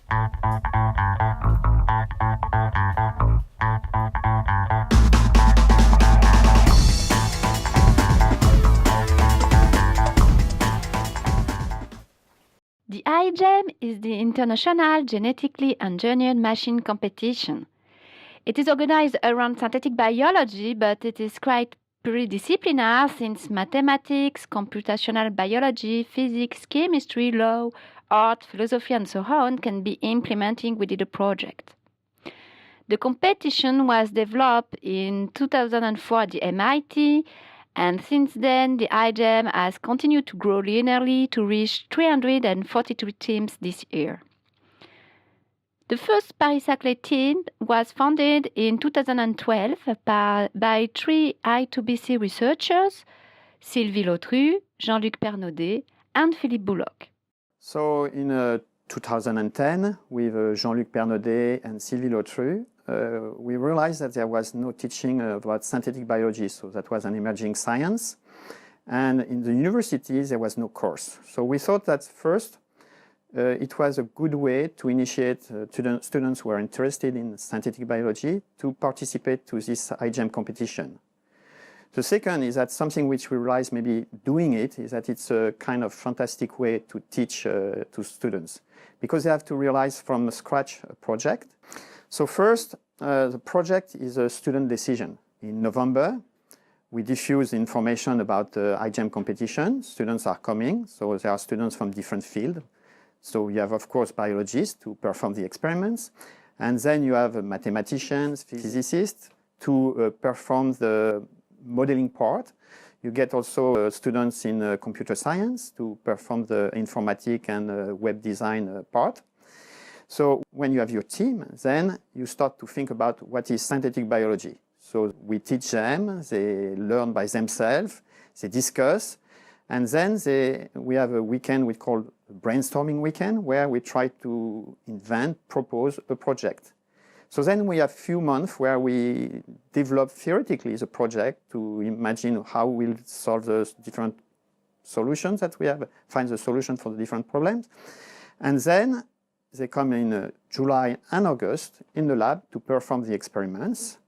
The Igem is the International Genetically Engineered Machine Competition. It is organized around synthetic biology, but it is quite pluridisciplinary since mathematics, computational biology, physics, chemistry, law, art, philosophy, and so on can be implemented within the project. The competition was developed in 2004 at the MIT, and since then the Igem has continued to grow linearly to reach 342 teams this year. The first Paris-Saclay team was founded in 2012 by three I2BC researchers, Sylvie Lautru, Jean-Luc Pernaudet, and Philippe Bouloc. So in 2010, with Jean-Luc Pernaudet and Sylvie Lautru, we realized that there was no teaching about synthetic biology, so that was an emerging science. And in the university, there was no course. So we thought that first, it was a good way to initiate students who are interested in synthetic biology to participate to this Igem competition. The second is that something which we realize maybe doing it is that it's a kind of fantastic way to teach to students, because they have to realize from scratch a project. So first, the project is a student decision. In November, we diffuse information about the Igem competition. Students are coming, so there are students from different fields. So you have, of course, biologists to perform the experiments, and then you have mathematicians, physicists to perform the modeling part. You get also students in computer science to perform the informatic and web design part. So when you have your team, then you start to think about what is synthetic biology. So we teach them, they learn by themselves, they discuss, and then we have a weekend we call brainstorming weekend, where we try to invent, propose a project. So then we have a few months where we develop theoretically the project to imagine how we'll solve the different solutions that we have, find the solution for the different problems. And then they come in July and August in the lab to perform the experiments.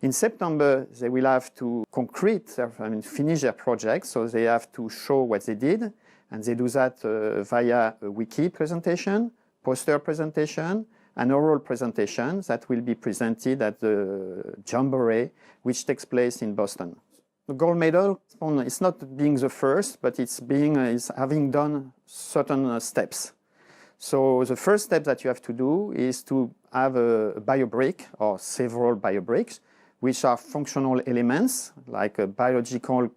In September, they will have to finish their project, so they have to show what they did, and they do that via a wiki presentation, poster presentation, an oral presentation that will be presented at the Jamboree, which takes place in Boston. The gold medal is not being the first, but it's having done certain steps. So the first step that you have to do is to have a biobrick or several biobricks, which are functional elements like biological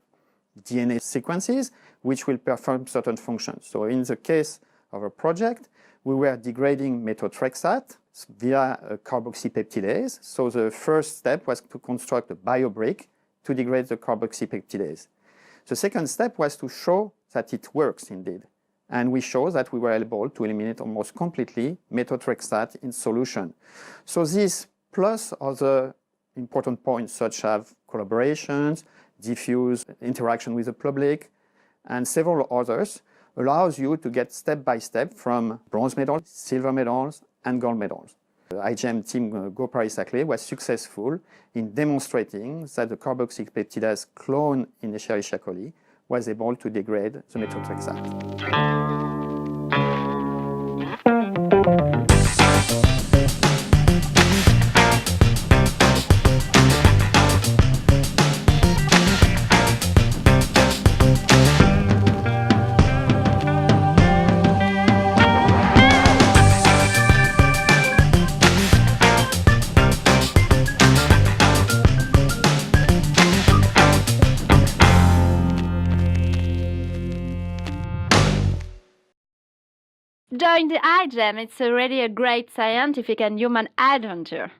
DNA sequences, which will perform certain functions. So in the case of a project, we were degrading methotrexate via a carboxypeptidase. So the first step was to construct a biobrick to degrade the carboxypeptidase. The second step was to show that it works indeed. And we show that we were able to eliminate almost completely methotrexate in solution. So this plus other important points such as collaborations, diffuse interaction with the public, and several others allows you to get step by step from bronze medals, silver medals, and gold medals. The Igem team Go Paris-Saclay was successful in demonstrating that the carboxypeptidase clone in Escherichia coli was able to degrade the methotrexate. Join the Igem, it's already a great scientific and human adventure.